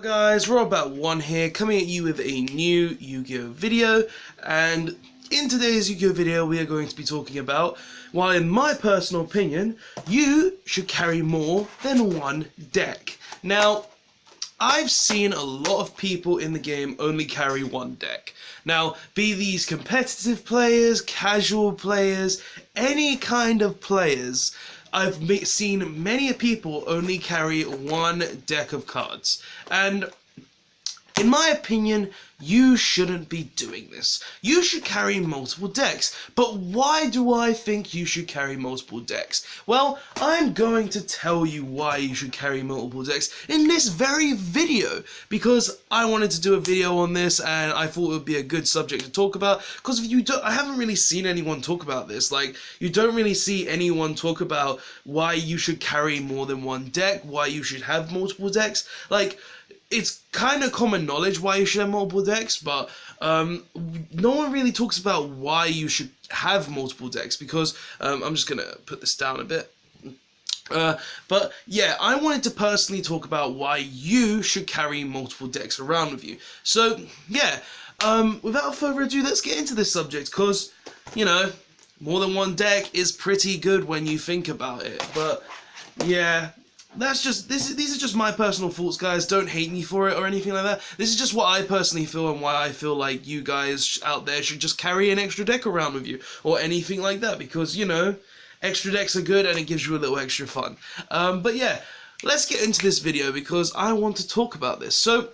Hi guys, Robat1 here, coming at you with a new Yu-Gi-Oh video, and in today's Yu-Gi-Oh video we are going to be talking about why, in my personal opinion, you should carry more than one deck. Now, I've seen a lot of people in the game only carry one deck. Now, be these competitive players, casual players, any kind of players, I've seen many people only carry one deck of cards. And in my opinion, you shouldn't be doing this. You should carry multiple decks. But why do I think you should carry multiple decks? Well, I'm going to tell you why you should carry multiple decks in this very video, because I wanted to do a video on this and I thought it would be a good subject to talk about, because I haven't really seen anyone talk about this. Like, you don't really see anyone talk about why you should carry more than one deck, why you should have multiple decks. Like, it's kind of common knowledge why you should have multiple decks, but no one really talks about why you should have multiple decks, because I'm just going to put this down a bit. But yeah, I wanted to personally talk about why you should carry multiple decks around with you. So yeah, without further ado, let's get into this subject, because, you know, more than one deck is pretty good when you think about it. But yeah, these are just my personal thoughts, guys. Don't hate me for it or anything like that. This is just what I personally feel and why I feel like you guys out there should just carry an extra deck around with you or anything like that, because, you know, extra decks are good and it gives you a little extra fun. But yeah, let's get into this video because I want to talk about this. So,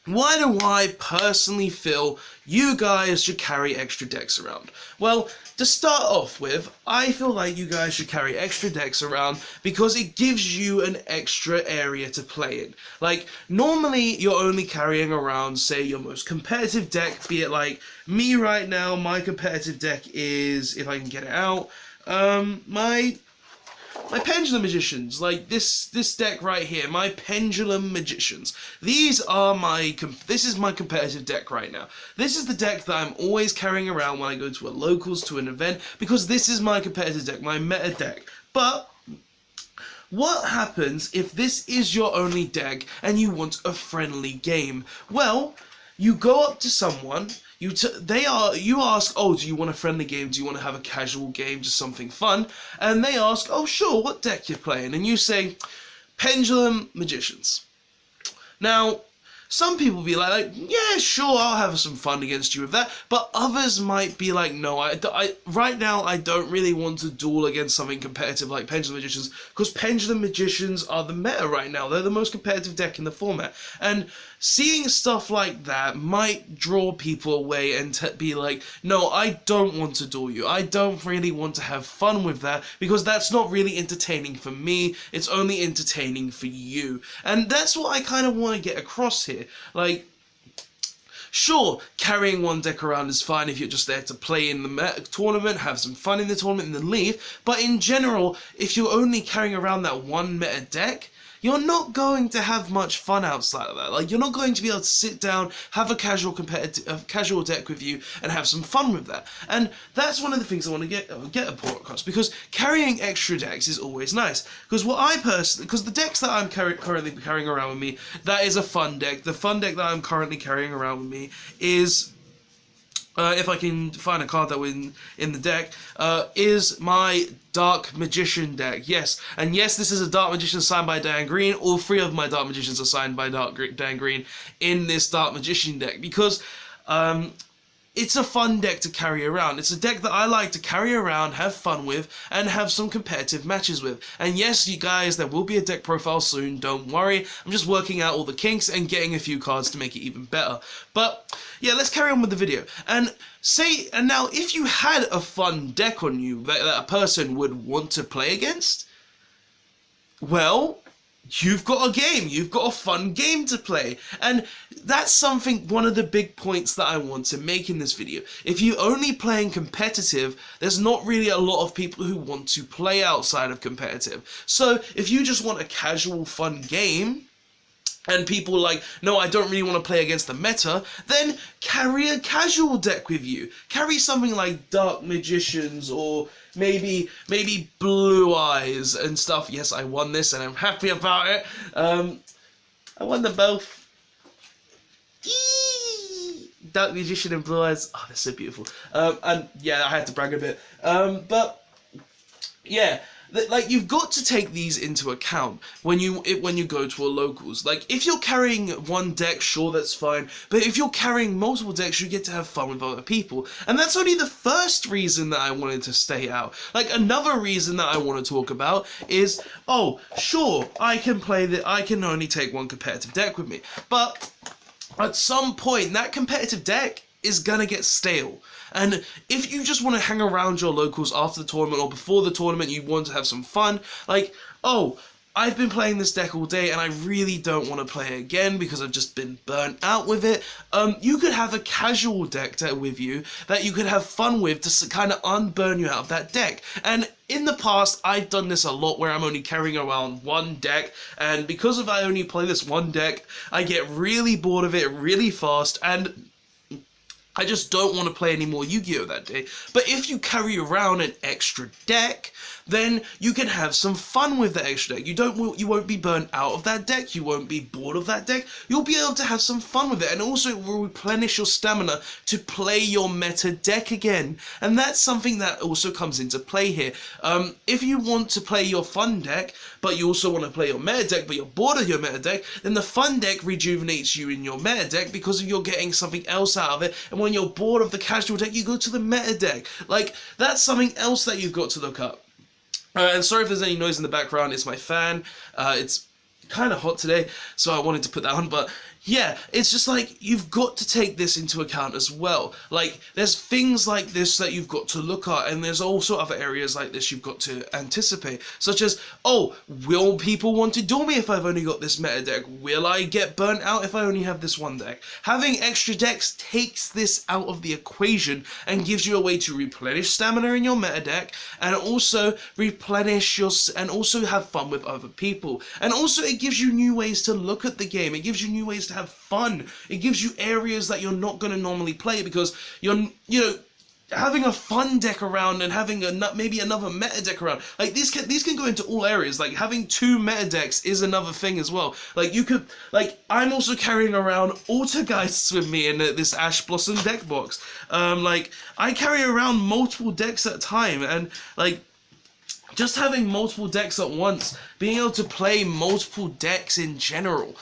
why do I personally feel you guys should carry extra decks around? Well, to start off with, I feel like you guys should carry extra decks around because it gives you an extra area to play in. Like, normally you're only carrying around, say, your most competitive deck, be it like me right now. My competitive deck is, if I can get it out, my Pendulum Magicians, like this deck right here, my Pendulum Magicians. This is my competitive deck right now. This is the deck that I'm always carrying around when I go to a locals, to an event, because this is my competitive deck, my meta deck. But what happens if this is your only deck and you want a friendly game? Well, you go up to someone, you ask, oh, do you want a friendly game? Do you want to have a casual game, just something fun? And they ask, oh, sure, what deck you're playing? And you say, Pendulum Magicians. Now, some people be like, yeah, sure, I'll have some fun against you with that. But others might be like, no, right now I don't really want to duel against something competitive like Pendulum Magicians, because Pendulum Magicians are the meta right now. They're the most competitive deck in the format. And seeing stuff like that might draw people away and be like, no, I don't want to duel you. I don't really want to have fun with that, because that's not really entertaining for me. It's only entertaining for you. And that's what I kind of want to get across here. Like, sure, carrying one deck around is fine if you're just there to play in the tournament, have some fun in the tournament, and then leave. But in general, if you're only carrying around that one meta deck, you're not going to have much fun outside of that. Like, you're not going to be able to sit down, have a casual deck with you, and have some fun with that. And that's one of the things I want to get across, because carrying extra decks is always nice. Because the decks that I'm currently carrying around with me, that is a fun deck. The fun deck that I'm currently carrying around with me is, if I can find a card that was in the deck, is my Dark Magician deck. Yes, and yes, this is a Dark Magician signed by Dan Green. All three of my Dark Magicians are signed by Dan Green in this Dark Magician deck, because it's a fun deck to carry around. It's a deck that I like to carry around, have fun with, and have some competitive matches with. And yes, you guys, there will be a deck profile soon, don't worry. I'm just working out all the kinks and getting a few cards to make it even better. But yeah, let's carry on with the video. And now, if you had a fun deck on you that a person would want to play against, well, you've got a game, you've got a fun game to play. And that's one of the big points that I want to make in this video. If you're only playing competitive, there's not really a lot of people who want to play outside of competitive. So if you just want a casual, fun game, and people are like, no, I don't really want to play against the meta, then carry a casual deck with you. Carry something like Dark Magicians, or maybe Blue Eyes and stuff. Yes, I won this and I'm happy about it. I won them both. Eee! Dark Magician and Blue Eyes. Oh, they're so beautiful. And yeah, I had to brag a bit. But yeah, like you've got to take these into account when you go to a locals. Like if you're carrying one deck, sure, that's fine. But if you're carrying multiple decks, you get to have fun with other people. And that's only the first reason that I wanted to stay out. Like another reason that I want to talk about is, oh, sure, I can only take one competitive deck with me, but at some point that competitive deck is gonna get stale. And if you just want to hang around your locals after the tournament or before the tournament, you want to have some fun, like, oh, I've been playing this deck all day and I really don't want to play it again because I've just been burnt out with it, you could have a casual deck with you that you could have fun with to kind of unburn you out of that deck. And in the past, I've done this a lot where I'm only carrying around one deck, and because I only play this one deck, I get really bored of it really fast, and I just don't want to play any more Yu-Gi-Oh! That day. But if you carry around an extra deck, then you can have some fun with that extra deck. You won't be burnt out of that deck, you won't be bored of that deck, you'll be able to have some fun with it, and also it will replenish your stamina to play your meta deck again. And that's something that also comes into play here. If you want to play your fun deck, but you also want to play your meta deck, but you're bored of your meta deck, then the fun deck rejuvenates you in your meta deck because you're getting something else out of it, and when you're bored of the casual deck, you go to the meta deck. Like, that's something else that you've got to look up. And sorry if there's any noise in the background, it's my fan. It's kind of hot today, so I wanted to put that on, but yeah, it's just like, you've got to take this into account as well. Like, there's things like this that you've got to look at, and there's also other areas like this you've got to anticipate, such as, oh, will people want to duel me if I've only got this meta deck? Will I get burnt out if I only have this one deck? Having extra decks takes this out of the equation and gives you a way to replenish stamina in your meta deck, and also and also have fun with other people. And also it gives you new ways to look at the game, it gives you new ways to have fun, it gives you areas that you're not going to normally play because having a fun deck around and having maybe another meta deck around, like these can go into all areas. Like having two meta decks is another thing as well. Like you could, like, I'm also carrying around Autogeists with me in this Ash Blossom deck box. Like I carry around multiple decks at a time, and like, just having multiple decks at once, being able to play multiple decks in general,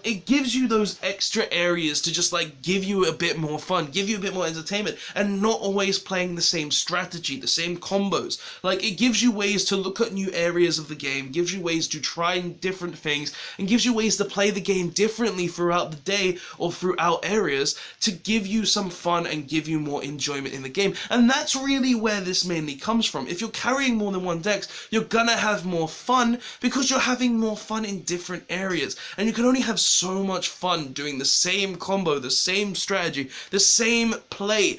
it gives you those extra areas to just like give you a bit more fun, give you a bit more entertainment, and not always playing the same strategy, the same combos. Like, it gives you ways to look at new areas of the game, gives you ways to try different things, and gives you ways to play the game differently throughout the day or throughout areas to give you some fun and give you more enjoyment in the game. And that's really where this mainly comes from. If you're carrying more than one decks, you're gonna have more fun because you're having more fun in different areas, and you can only have so much fun doing the same combo, the same strategy, the same play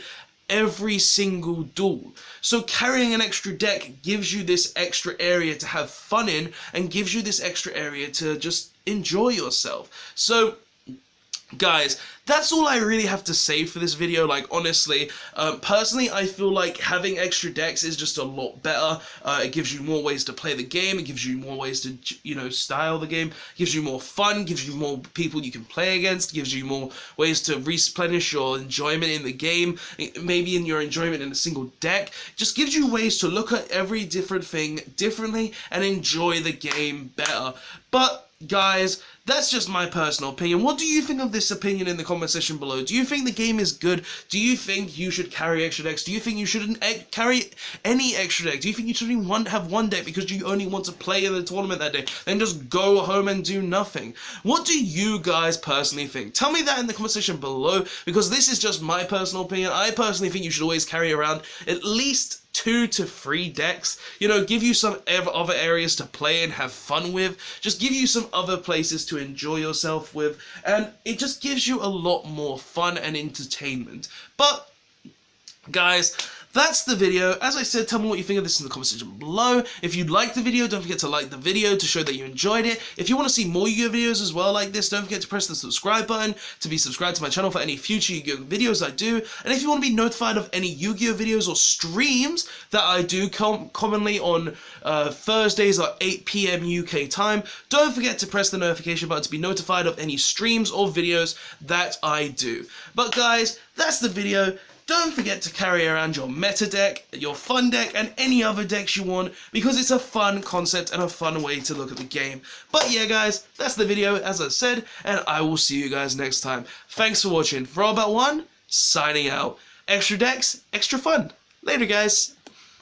every single duel. So carrying an extra deck gives you this extra area to have fun in, and gives you this extra area to just enjoy yourself. So guys, that's all I really have to say for this video. Like, honestly, personally, I feel like having extra decks is just a lot better. It gives you more ways to play the game, it gives you more ways to, style the game, gives you more fun, gives you more people you can play against, gives you more ways to replenish your enjoyment in the game, maybe in your enjoyment in a single deck. Just gives you ways to look at every different thing differently and enjoy the game better. But guys, that's just my personal opinion. What do you think of this opinion in the comment section below? Do you think the game is good? Do you think you should carry extra decks? Do you think you shouldn't carry any extra deck? Do you think you should only have one deck because you only want to play in the tournament that day? Then just go home and do nothing. What do you guys personally think? Tell me that in the comment section below, because this is just my personal opinion. I personally think you should always carry around at least 2 to 3 decks, give you some other areas to play and have fun with, just give you some other places to enjoy yourself with, and it just gives you a lot more fun and entertainment. But guys, that's the video. As I said, tell me what you think of this in the comment section below. If you liked the video, don't forget to like the video to show that you enjoyed it. If you want to see more Yu-Gi-Oh videos as well like this, don't forget to press the subscribe button to be subscribed to my channel for any future Yu-Gi-Oh videos I do. And if you want to be notified of any Yu-Gi-Oh videos or streams that I do commonly on Thursdays at 8 PM UK time, don't forget to press the notification button to be notified of any streams or videos that I do. But guys, that's the video. Don't forget to carry around your meta deck, your fun deck, and any other decks you want, because it's a fun concept and a fun way to look at the game. But yeah guys, that's the video as I said, and I will see you guys next time. Thanks for watching. Robot1, signing out. Extra decks, extra fun. Later guys.